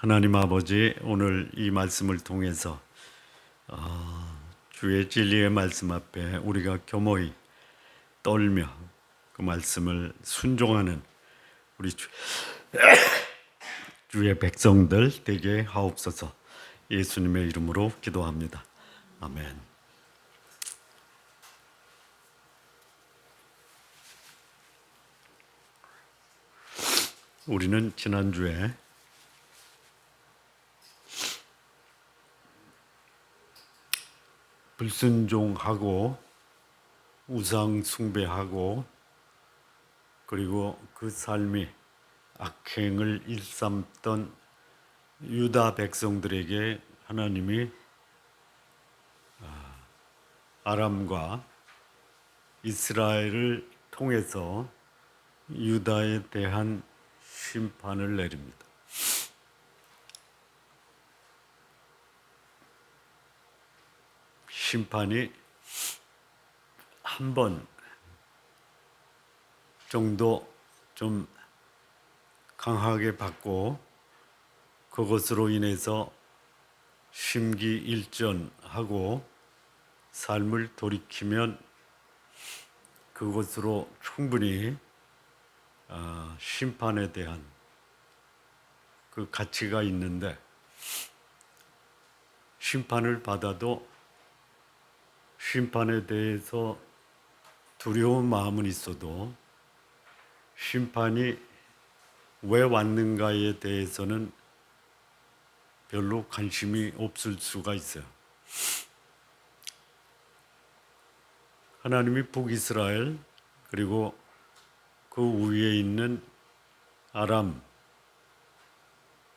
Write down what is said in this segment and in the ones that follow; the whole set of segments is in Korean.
하나님 아버지, 오늘 이 말씀을 통해서 주의 진리의 말씀 앞에 우리가 겸허히 떨며 그 말씀을 순종하는 우리 주의 백성들 되게 하옵소서. 예수님의 이름으로 기도합니다. 아멘. 우리는 지난주에 불순종하고 우상 숭배하고 그리고 그 삶이 악행을 일삼던 유다 백성들에게 하나님이 아람과 이스라엘을 통해서 유다에 대한 심판을 내립니다. 심판이 한 번 정도 좀 강하게 받고 그것으로 인해서 심기일전하고 삶을 돌이키면 그것으로 충분히 심판에 대한 그 가치가 있는데, 심판을 받아도 심판에 대해서 두려운 마음은 있어도 심판이 왜 왔는가에 대해서는 별로 관심이 없을 수가 있어요. 하나님이 북이스라엘 그리고 그 위에 있는 아람이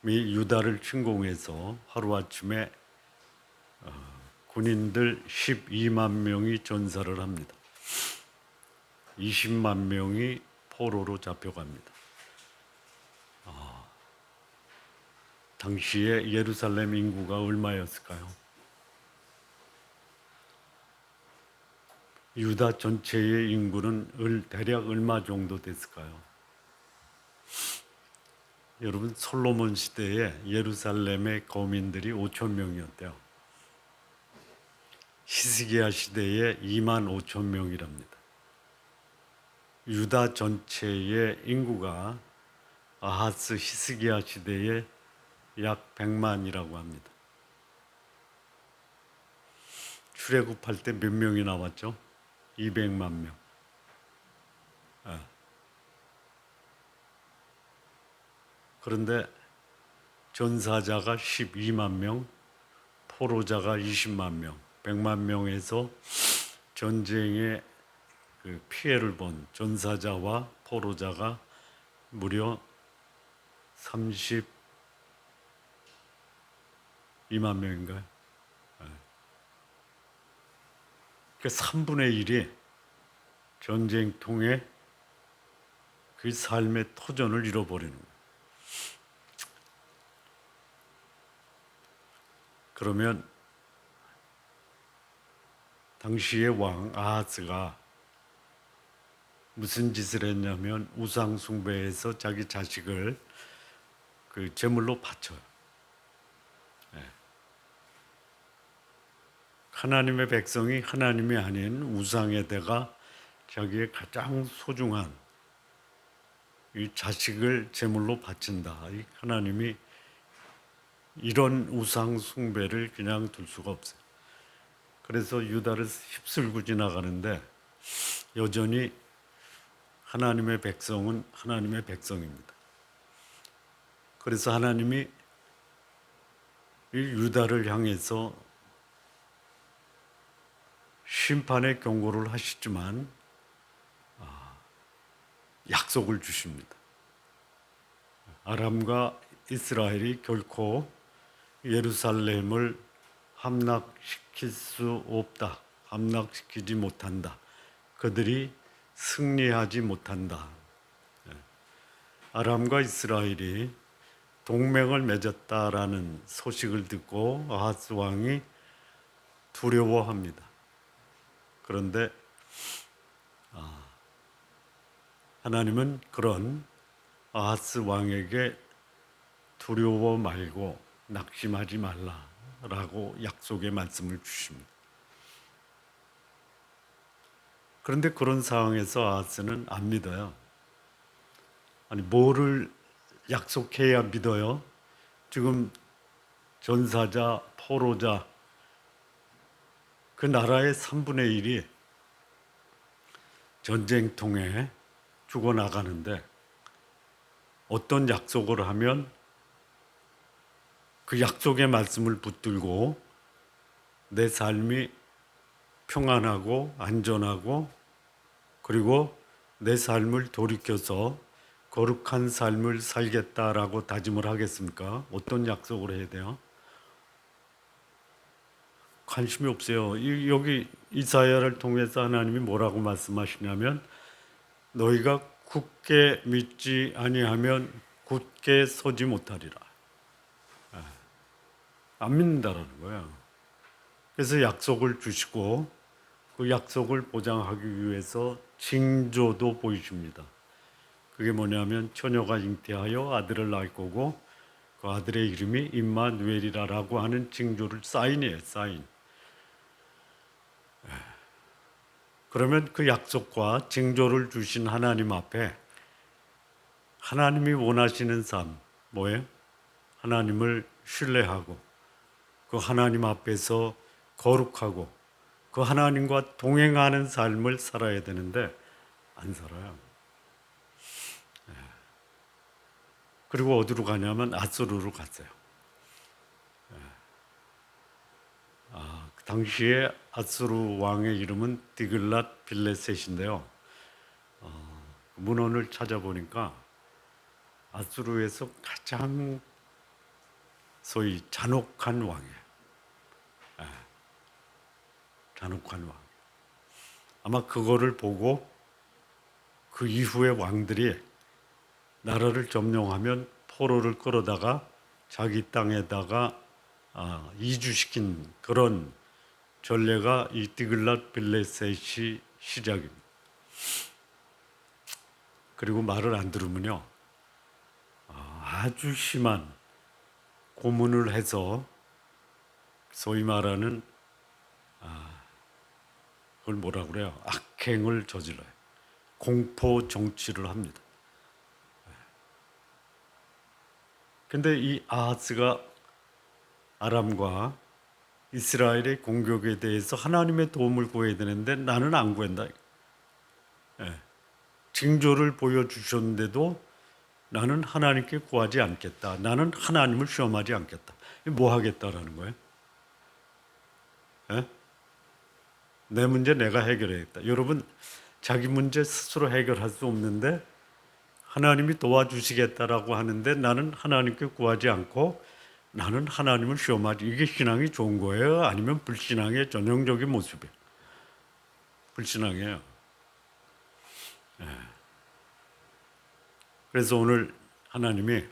유다를 침공해서 하루아침에 군인들 12만 명이 전사를 합니다. 20만 명이 포로로 잡혀갑니다. 당시에 예루살렘 인구가 얼마였을까요? 유다 전체의 인구는 대략 얼마 정도 됐을까요? 여러분, 솔로몬 시대에 예루살렘의 거민들이 5천 명이었대요. 히스기야 시대에 2만 5천 명이랍니다. 유다 전체의 인구가 아하스 히스기야 시대에 약 100만이라고 합니다. 출애굽할 때 몇 명이 나왔죠? 200만 명. 그런데 전사자가 12만 명, 포로자가 20만 명, 100만 명에서 전쟁에 그 피해를 본 전사자와 포로자가 무려 32만 명인가요? 그 3분의 1이 전쟁통에 그 삶의 토전을 잃어버리는 거예요. 그러면 당시의 왕 아하스가 무슨 짓을 했냐면 우상 숭배해서 자기 자식을 그 제물로 바쳐요. 하나님의 백성이 하나님이 아닌 우상에다가 자기의 가장 소중한 이 자식을 제물로 바친다. 하나님이 이런 우상 숭배를 그냥 둘 수가 없어요. 그래서 유다를 휩쓸고 지나가는데 여전히 하나님의 백성은 하나님의 백성입니다. 그래서 하나님이 이 유다를 향해서 심판의 경고를 하시지만 약속을 주십니다. 아람과 이스라엘이 결코 예루살렘을 함락시킬 수 없다. 함락시키지 못한다. 그들이 승리하지 못한다. 아람과 이스라엘이 동맹을 맺었다라는 소식을 듣고 아하스 왕이 두려워합니다. 그런데 하나님은 그런 아하스 왕에게 두려워 말고 낙심하지 말라라고 약속의 말씀을 주십니다. 그런데 그런 상황에서 아하스는 안 믿어요. 아니, 뭐를 약속해야 믿어요? 지금 전사자, 포로자, 그 나라의 3분의 1이 전쟁통에 죽어나가는데 어떤 약속을 하면 그 약속의 말씀을 붙들고 내 삶이 평안하고 안전하고 그리고 내 삶을 돌이켜서 거룩한 삶을 살겠다라고 다짐을 하겠습니까? 어떤 약속을 해야 돼요? 관심이 없어요. 여기 이사야를 통해서 하나님이 뭐라고 말씀하시냐면 너희가 굳게 믿지 아니하면 굳게 서지 못하리라. 안 믿는다라는 거예요. 그래서 약속을 주시고 그 약속을 보장하기 위해서 징조도 보이십니다. 그게 뭐냐면 처녀가 잉태하여 아들을 낳을 거고 그 아들의 이름이 임마누엘이라라고 하는 징조를 사인이에요. 사인. 그러면 그 약속과 징조를 주신 하나님 앞에 하나님이 원하시는 삶 뭐예요? 하나님을 신뢰하고 그 하나님 앞에서 거룩하고 그 하나님과 동행하는 삶을 살아야 되는데 안 살아요. 그리고 어디로 가냐면 아수르로 갔어요. 그 당시에 아수르 왕의 이름은 디글랏 빌레셋인데요. 문헌을 찾아보니까 아수르에서 가장 소위 잔혹한 왕이에요. 잔혹한 왕. 아마 그거를 보고 그 이후에 왕들이 나라를 점령하면 포로를 끌어다가 자기 땅에다가 이주시킨 그런 전례가 이 디글랏 빌레셋이 시작입니다. 그리고 말을 안 들으면요 아주 심한 고문을 해서 소위 말하는 그걸 뭐라 그래요? 악행을 저질러요. 공포 정치를 합니다. 근데 이 아하스가 아람과 이스라엘의 공격에 대해서 하나님의 도움을 구해야 되는데 나는 안 구한다. 징조를 보여주셨는데도 나는 하나님께 구하지 않겠다. 나는 하나님을 시험하지 않겠다. 뭐 하겠다라는 거예요? 내 문제 내가 해결해야겠다. 여러분 자기 문제 스스로 해결할 수 없는데 하나님이 도와주시겠다라고 하는데 나는 하나님께 구하지 않고 나는 하나님을 시험하지. 이게 신앙이 좋은 거예요? 아니면 불신앙의 전형적인 모습이에요? 불신앙이에요. 그래서 오늘 하나님이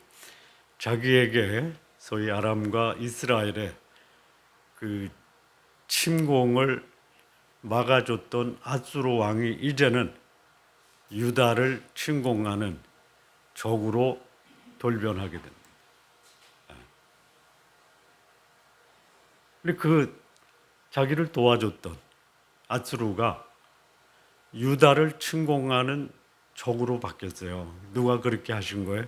자기에게 소위 아람과 이스라엘의 그 침공을 막아줬던 아수르 왕이 이제는 유다를 침공하는 적으로 돌변하게 됩니다. 근데 그 자기를 도와줬던 아수르가 유다를 침공하는 적으로 바뀌었어요. 누가 그렇게 하신 거예요?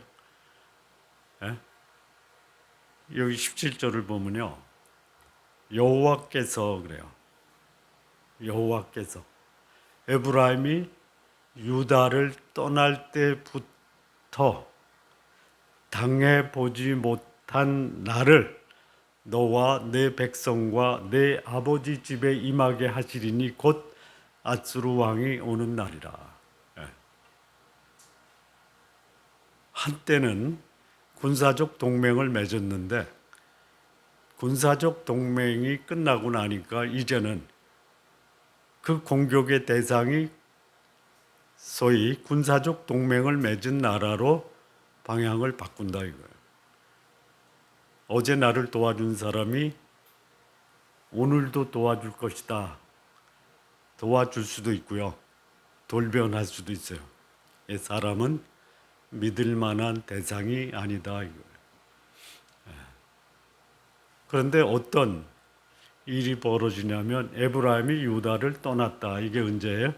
여기 17절을 보면요. 여호와께서 그래요. 여호와께서 에브라임이 유다를 떠날 때부터 당해보지 못한 나를 너와 내 백성과 내 아버지 집에 임하게 하시리니 곧 아수르 왕이 오는 날이라. 한때는 군사적 동맹을 맺었는데 군사적 동맹이 끝나고 나니까 이제는 그 공격의 대상이 소위 군사적 동맹을 맺은 나라로 방향을 바꾼다 이거예요. 어제 나를 도와준 사람이 오늘도 도와줄 것이다. 도와줄 수도 있고요. 돌변할 수도 있어요. 이 사람은 믿을 만한 대상이 아니다 이거예요. 그런데 어떤 일이 벌어지냐면 에브라임이 유다를 떠났다. 이게 언제예요?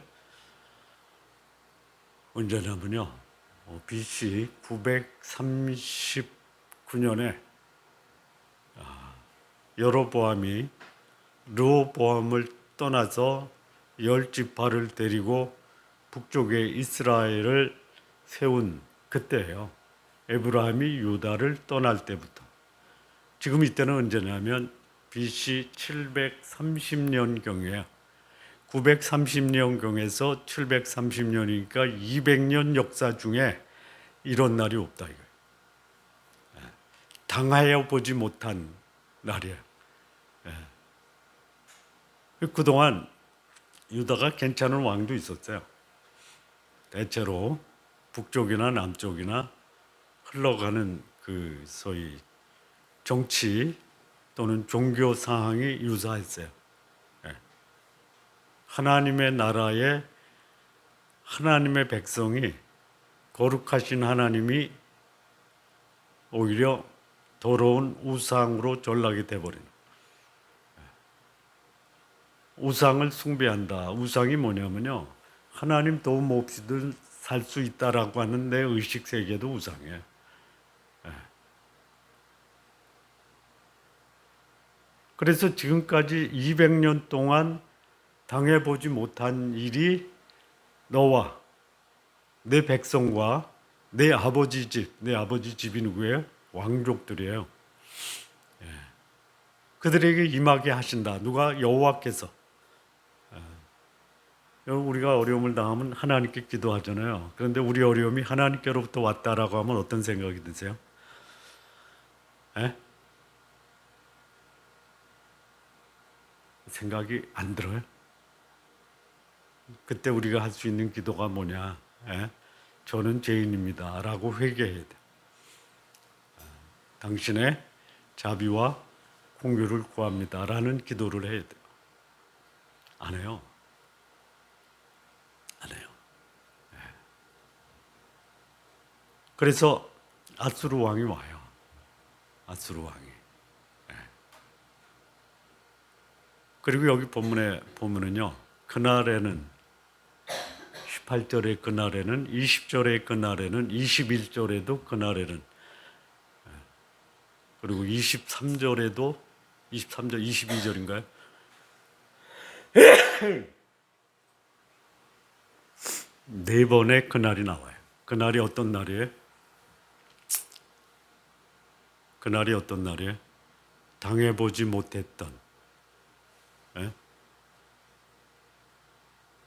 언제냐면요. BC 939년에 여로보암이 르호보암을 떠나서 열 지파를 데리고 북쪽에 이스라엘을 세운 그때예요. 에브라임이 유다를 떠날 때부터. 지금 이때는 언제냐면 BC 730년경이에요. 930년경에서 730년이니까 200년 역사 중에 이런 날이 없다 이거예요. 당하여 보지 못한 날이에요. 그동안 유다가 괜찮은 왕도 있었어요. 대체로 북쪽이나 남쪽이나 흘러가는 그 소위 정치 또는 종교 상황이 유사했어요. 하나님의 나라에 하나님의 백성이 거룩하신 하나님이 오히려 더러운 우상으로 전락이 돼버리는. 우상을 숭배한다. 우상이 뭐냐면요. 하나님 도움 없이도 살 수 있다라고 하는 내 의식 세계도 우상이에요. 그래서 지금까지 200년 동안 당해보지 못한 일이 너와 내 백성과 내 아버지 집이 누구예요? 왕족들이에요. 그들에게 임하게 하신다. 누가? 여호와께서. 우리가 어려움을 당하면 하나님께 기도하잖아요. 그런데 우리 어려움이 하나님께로부터 왔다라고 하면 어떤 생각이 드세요? 생각이 안 들어요? 그때 우리가 할 수 있는 기도가 뭐냐? 저는 죄인입니다. 라고 회개해야 돼. 당신의 자비와 공유를 구합니다. 라는 기도를 해야 돼요. 안 해요. 안 해요. 그래서 아수르 왕이 와요. 아수르 왕이. 그리고 여기 본문에 보면은요. 그날에는 18절의 그날에는 20절의 그날에는 21절에도 그날에는 그리고 23절에도 23절 22절인가요? 네 번의 그날이 나와요. 그날이 어떤 날이에요? 그날이 어떤 날이에요? 당해보지 못했던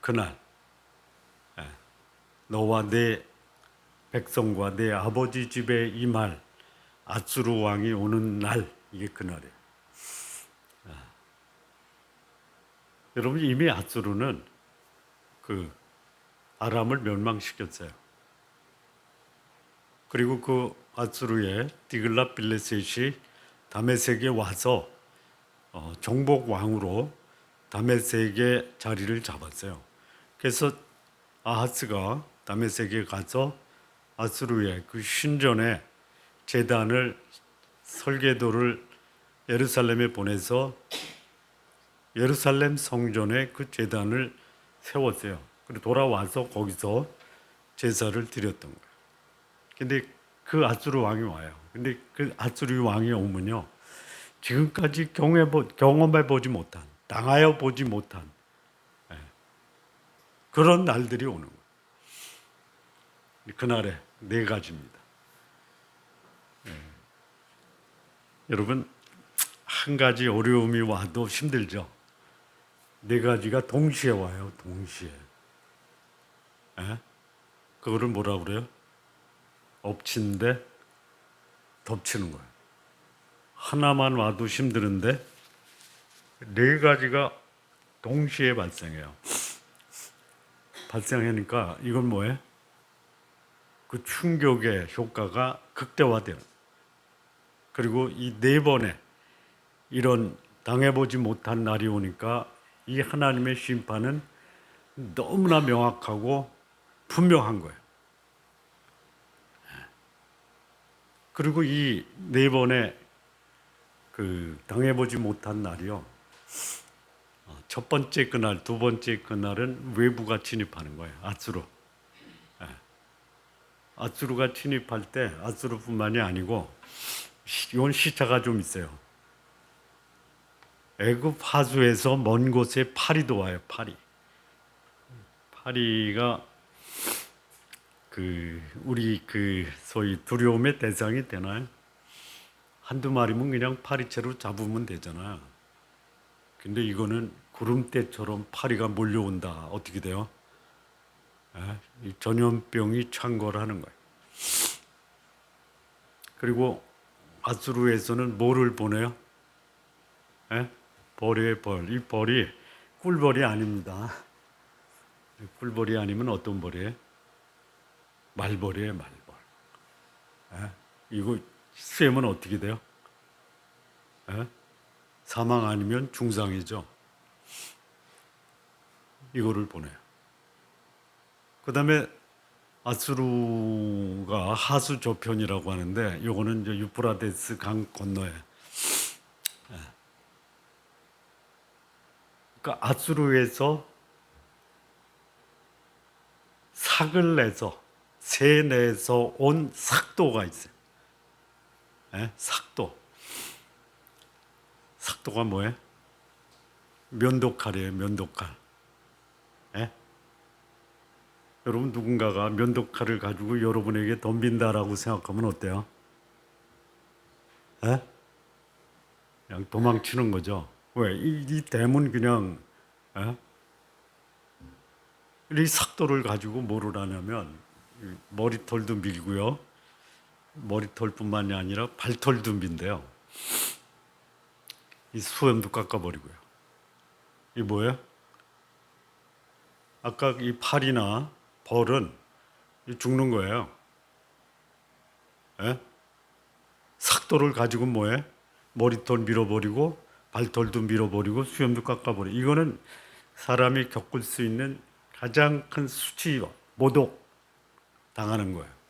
그날 너와 내 백성과 내 아버지 집에 임할 아수르 왕이 오는 날 이게 그날이에요. 여러분 이미 아수르는 그 아람을 멸망시켰어요. 그리고 그 아수르의 디글랏빌레셋이 다메섹에 와서 정복 왕으로 다메섹의 자리를 잡았어요. 그래서 아하스가 다메섹에 가서 아수르의 그 신전에 제단을 설계도를 예루살렘에 보내서 예루살렘 성전에 그 제단을 세웠어요. 그리고 돌아와서 거기서 제사를 드렸던 거예요. 근데 그 아수르 왕이 와요. 근데 그 아수르 왕이 오면요. 지금까지 경험해 보지 못한, 당하여 보지 못한 그런 날들이 오는 거예요. 그날에 네 가지입니다. 여러분 한 가지 어려움이 와도 힘들죠. 네 가지가 동시에 와요. 동시에. 그거를 뭐라 그래요? 엎친데 덮치는 거예요. 하나만 와도 힘드는데 네 가지가 동시에 발생해요. 발생하니까 이건 뭐예요? 그 충격의 효과가 극대화되는. 그리고 이 네 번의 이런 당해보지 못한 날이 오니까 이 하나님의 심판은 너무나 명확하고 분명한 거예요. 그리고 이 네 번의 당해보지 못한 날이요. 첫 번째 그날, 두 번째 그날은 외부가 침입하는 거예요. 아수르. 아수르가 침입할 때 아수르뿐만이 아니고 이건 시차가 좀 있어요. 애굽 하수에서 먼 곳에 파리도 와요. 파리가 우리 소위 두려움의 대상이 되나요? 한두 마리면 그냥 파리채로 잡으면 되잖아요. 근데 이거는 구름대처럼 파리가 몰려온다. 어떻게 돼요? 이 전염병이 창궐하는 거예요. 그리고 아수르에서는 뭐를 보내요? 벌이에요, 벌. 이 벌이 꿀벌이 아닙니다. 꿀벌이 아니면 어떤 벌이에요? 말벌이에요, 말벌. 이거 쐬면 어떻게 돼요? 사망 아니면 중상이죠. 이거를 보내요. 그 다음에 아수르가 하수 저편이라고 하는데 요거는 이제 유프라데스 강 건너에. 그러니까 아수르에서 삭을 내서 새 내서 온 삭도가 있어요. 삭도. 삭도가 뭐예요? 면도칼이에요. 면도칼. 여러분 누군가가 면도칼을 가지고 여러분에게 덤빈다라고 생각하면 어때요? 그냥 도망치는 거죠. 왜? 이 댐은 그냥 이 삭도를 가지고 뭐를 하냐면 머리털도 밀고요. 머리털뿐만이 아니라 발털도 민대요. 이 수염도 깎아버리고요. 이 뭐예요? 아까 이 팔이나 벌은 죽는 거예요. 삭도를 가지고 뭐해? 머리털 밀어버리고 발털도 밀어버리고 수염도 깎아버리고 이거는 사람이 겪을 수 있는 가장 큰 수치, 모독 당하는 거예요.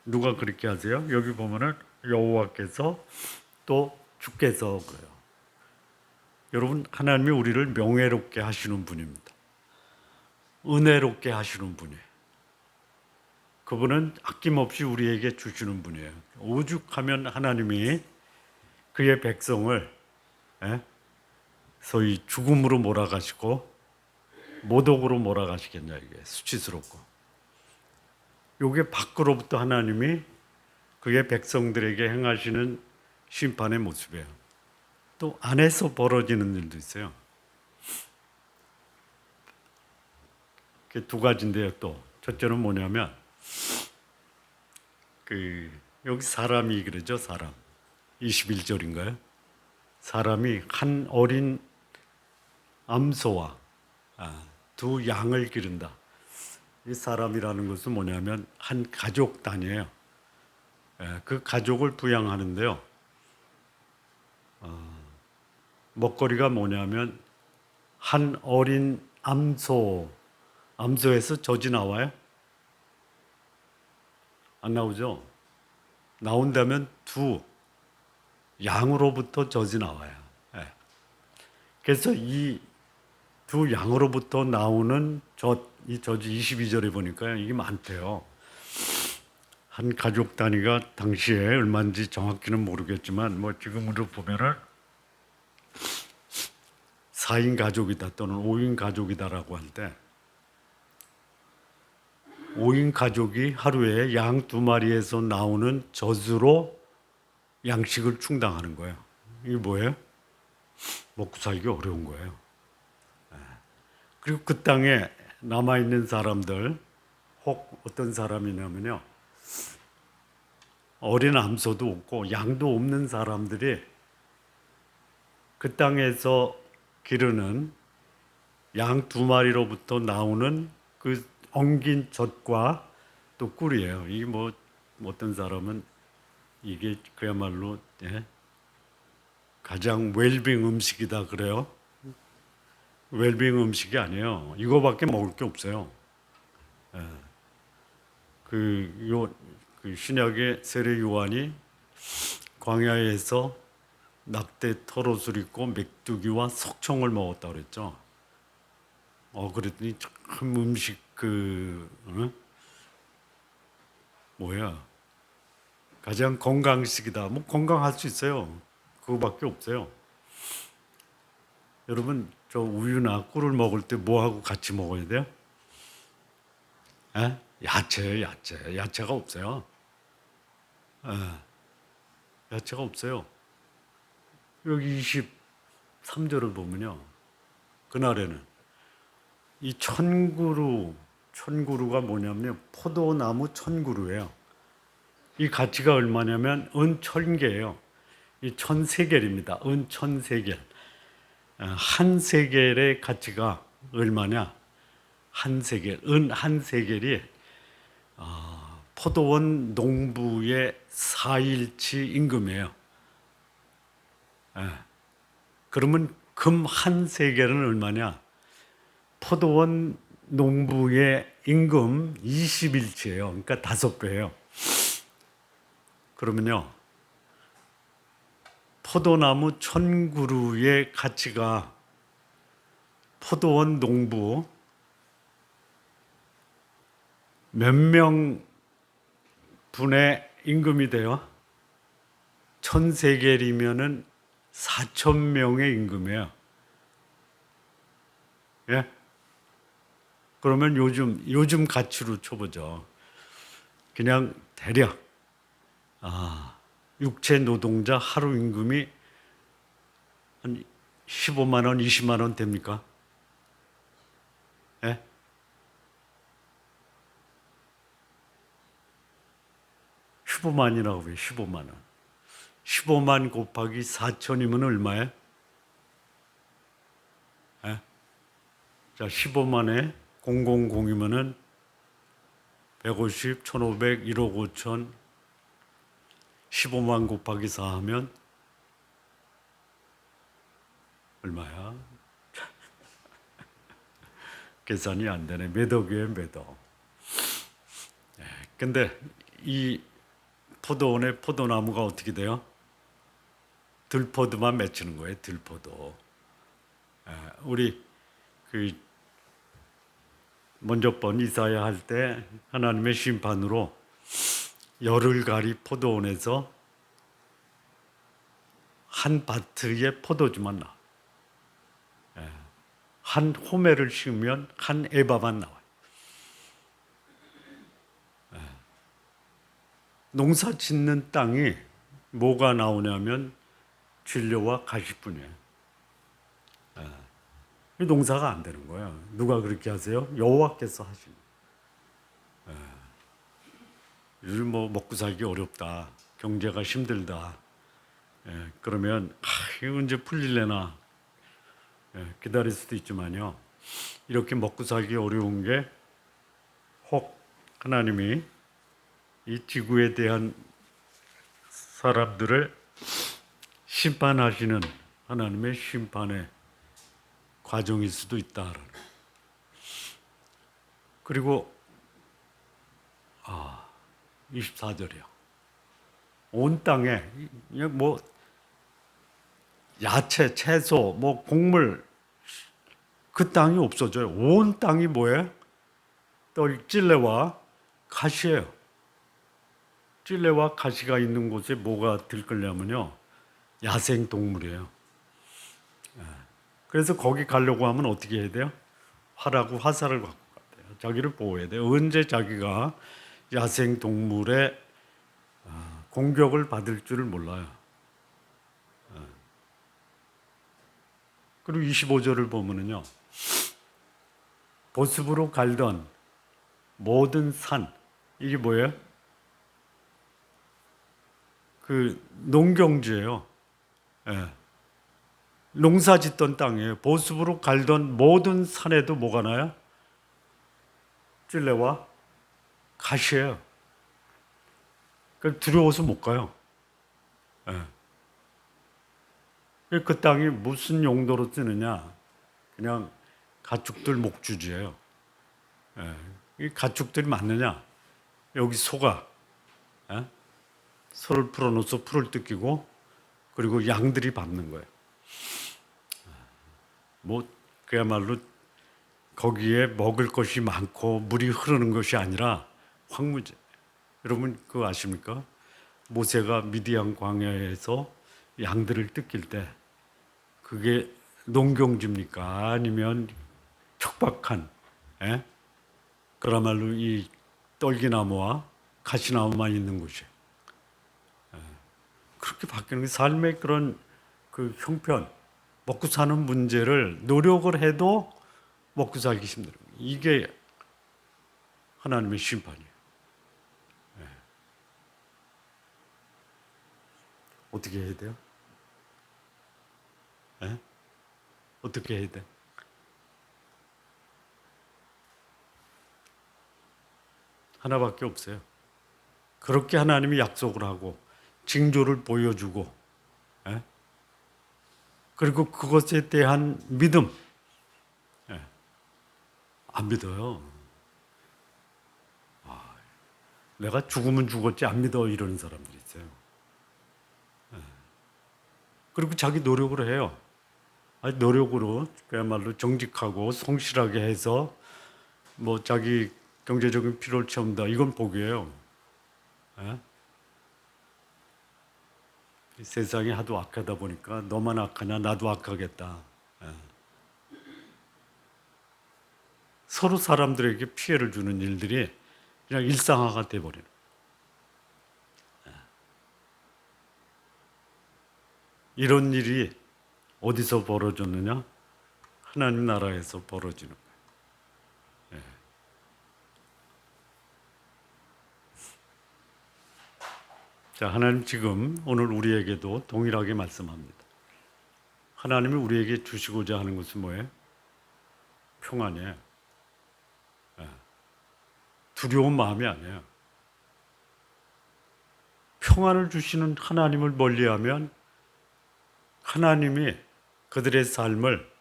누가 그렇게 하세요? 여기 보면은 여호와께서 또 주께서 그래요. 여러분 하나님이 우리를 명예롭게 하시는 분입니다. 은혜롭게 하시는 분이에요. 그분은 아낌없이 우리에게 주시는 분이에요. 오죽하면 하나님이 그의 백성을 소위 죽음으로 몰아가시고 모독으로 몰아가시겠냐 이게 수치스럽고 이게 밖으로부터 하나님이 그의 백성들에게 행하시는 심판의 모습이에요. 또 안에서 벌어지는 일도 있어요. 두 가지인데요. 또 첫째는 뭐냐면 여기 사람이 그러죠. 사람 21절인가요? 사람이 한 어린 암소와 두 양을 기른다. 이 사람이라는 것은 뭐냐면 한 가족 단위예요. 그 가족을 부양하는데요. 먹거리가 뭐냐면 한 어린 암소에서 젖이 나와요? 안 나오죠? 나온다면 두 양으로부터 젖이 나와요. 그래서 이 두 양으로부터 나오는 이 젖이 22절에 보니까요. 이게 많대요. 한 가족 단위가 당시에 얼마인지 정확히는 모르겠지만 뭐 지금으로 보면은 4인 가족이다 또는 5인 가족이다라고 할 때 5인 가족이 하루에 양 2마리에서 나오는 젖으로 양식을 충당하는 거예요. 이게 뭐예요? 먹고 살기 어려운 거예요. 그리고 그 땅에 남아있는 사람들 혹 어떤 사람이냐면요. 어린 암소도 없고 양도 없는 사람들이 그 땅에서 기르는 양 2마리로부터 나오는 그 엉긴 젖과 또 꿀이에요. 이게 뭐 어떤 사람은 이게 그야말로 가장 웰빙 음식이다 그래요. 웰빙 음식이 아니에요. 이거밖에 먹을 게 없어요. 그 신약의 세례 요한이 광야에서 낙대 털옷을 입고 메뚜기와 석청을 먹었다 그랬죠. 그랬더니 참 음식 뭐야, 가장 건강식이다. 뭐 건강할 수 있어요. 그거밖에 없어요. 여러분, 저 우유나 꿀을 먹을 때 뭐하고 같이 먹어야 돼요? 에? 야채예요, 야채. 야채가 없어요. 야채가 없어요. 여기 23절을 보면요. 그날에는 이 천구루가 뭐냐면 포도나무 천구루예요. 이 가치가 얼마냐면 은 1000개예요. 이 1000세겔입니다. 은 1000세겔. 한 세겔의 가치가 얼마냐? 한 세겔, 은 한 세겔이 포도원 농부의 4일치 임금이에요. 그러면 금 한 세겔은 얼마냐? 포도원 농부의 임금 20일치예요. 그러니까 5배예요. 그러면요, 포도나무 1000그루의 가치가 포도원 농부 몇 명 분의 임금이 돼요? 1000세겔이면은 4000명의 임금이에요. 예? 그러면 요즘 가치로 쳐보죠. 그냥 대략 육체 노동자 하루 임금이 한 15만 원, 20만 원 됩니까? 예? 15만이라고 해요. 15만 원. 15만 곱하기 4천이면 얼마예요? 예? 자, 15만에 000이면은 150, 1500, 1억 5천, 15만 곱하기 4 하면 얼마야? 계산이 안 되네. 몇 억이에요, 몇 억. 근데 이 포도원의 포도나무가 어떻게 돼요? 들포도만 맺히는 거예요, 들포도. 우리 먼저 번 이사야 할 때 하나님의 심판으로 열흘가리 포도원에서 한 바트의 포도주만 나와. 한 호메를 심으면 한 에바만 나와요. 농사 짓는 땅이 뭐가 나오냐면 진료와 가시뿐이에요. 농사가 안 되는 거예요. 누가 그렇게 하세요? 여호와께서 하시는. 요즘 뭐 먹고 살기 어렵다, 경제가 힘들다. 그러면 이거 언제 풀릴래나 기다릴 수도 있지만요. 이렇게 먹고 살기 어려운 게 혹 하나님이 이 지구에 대한 사람들을 심판하시는 하나님의 심판의 과정일 수도 있다. 그리고 24절이요. 온 땅에 뭐 야채, 채소, 뭐 곡물 그 땅이 없어져요. 온 땅이 뭐예요? 찔레와 가시예요. 찔레와 가시가 있는 곳에 뭐가 들끓냐면요, 야생 동물이에요. 그래서 거기 가려고 하면 어떻게 해야 돼요? 활하고 화살을 갖고 가야 돼요. 자기를 보호해야 돼요. 언제 자기가 야생 동물의 공격을 받을 줄을 몰라요. 그리고 25절을 보면은요, 보습으로 갈던 모든 산, 이게 뭐예요? 그 농경지예요. 예. 농사 짓던 땅이에요. 보습으로 갈던 모든 산에도 뭐가 나요? 찔레와 가시예요. 두려워서 못 가요. 그 땅이 무슨 용도로 쓰느냐? 그냥 가축들 목주지예요. 이 가축들이 많느냐? 여기 소가 소를 풀어놓아서 풀을 뜯기고 그리고 양들이 밟는 거예요. 뭐 그야말로 거기에 먹을 것이 많고 물이 흐르는 것이 아니라 황무지. 여러분 그거 아십니까? 모세가 미디안 광야에서 양들을 뜯길 때 그게 농경지입니까? 아니면 척박한 그야말로 이 떨기나무와 가시나무만 있는 곳이에요. 그렇게 바뀌는 게 삶의 그런 그 형편, 먹고 사는 문제를 노력을 해도 먹고 살기 힘들어요. 이게 하나님의 심판이에요. 어떻게 해야 돼요? 어떻게 해야 돼? 하나밖에 없어요. 그렇게 하나님이 약속을 하고 징조를 보여주고 그리고 그것에 대한 믿음 안 믿어요. 내가 죽으면 죽었지 안 믿어 이러는 사람들이 있어요. 그리고 자기 노력을 해요. 노력으로 그야말로 정직하고 성실하게 해서 뭐 자기 경제적인 필요를 채운다. 이건 복이에요. 이 세상이 하도 악하다 보니까 너만 악하냐 나도 악하겠다. 서로 사람들에게 피해를 주는 일들이 그냥 일상화가 돼버려요. 이런 일이 어디서 벌어졌느냐? 하나님 나라에서 벌어지는 거예요. 자, 하나님 지금 오늘 우리에게도 동일하게 말씀합니다. 하나님이 우리에게 주시고자 하는 것은 뭐예요? 평안이에요. 두려운 마음이 아니에요. 평안을 주시는 하나님을 멀리하면 하나님이 그들의 삶을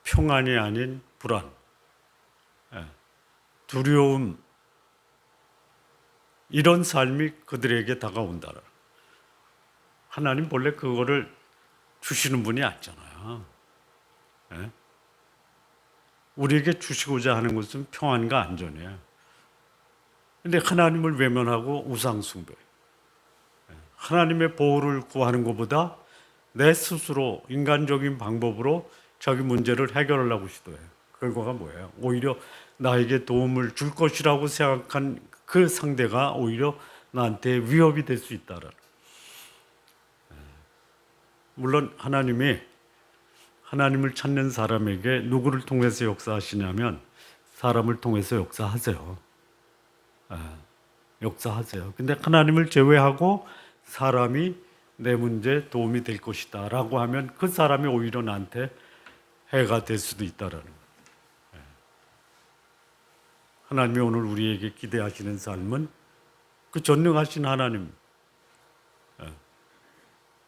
평안이 아닌 불안, 두려움, 이런 삶이 그들에게 다가온다. 하나님 본래 그거를 주시는 분이 아니잖아요. 우리에게 주시고자 하는 것은 평안과 안전이에요. 근데 하나님을 외면하고 우상숭배, 하나님의 보호를 구하는 것보다 내 스스로 인간적인 방법으로 자기 문제를 해결하려고 시도해요. 결과가 뭐예요? 오히려 나에게 도움을 줄 것이라고 생각한 그 상대가 오히려 나한테 위협이 될 수 있다라는. 물론 하나님을 찾는 사람에게 누구를 통해서 역사하시냐면 사람을 통해서 역사하세요. 역사하세요. 근데 하나님을 제외하고 사람이 내 문제에 도움이 될 것이다 라고 하면 그 사람이 오히려 나한테 해가 될 수도 있다라는 거예요. 하나님이 오늘 우리에게 기대하시는 삶은 그 전능하신 하나님,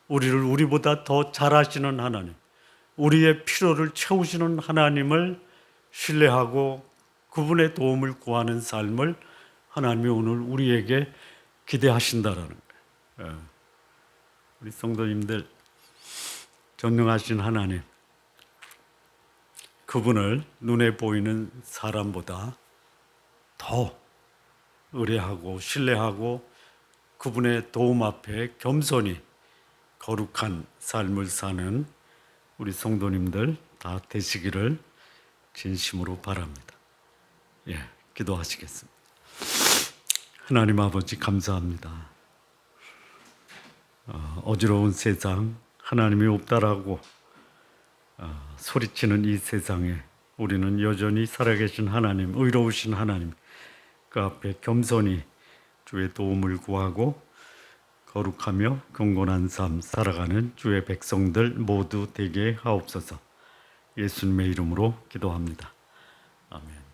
우리를 우리보다 더 잘하시는 하나님, 우리의 필요를 채우시는 하나님을 신뢰하고 그분의 도움을 구하는 삶을 하나님이 오늘 우리에게 기대하신다라는 거예요. 우리 성도님들, 전능하신 하나님, 그분을 눈에 보이는 사람보다 더 의뢰하고 신뢰하고 그분의 도움 앞에 겸손히 거룩한 삶을 사는 우리 성도님들 다 되시기를 진심으로 바랍니다. 기도하시겠습니다. 하나님 아버지 감사합니다. 어지러운 세상, 하나님이 없다라고 소리치는 이 세상에 우리는 여전히 살아계신 하나님, 의로우신 하나님 그 앞에 겸손히 주의 도움을 구하고 거룩하며 경건한 삶 살아가는 주의 백성들 모두 되게 하옵소서. 예수님의 이름으로 기도합니다. 아멘.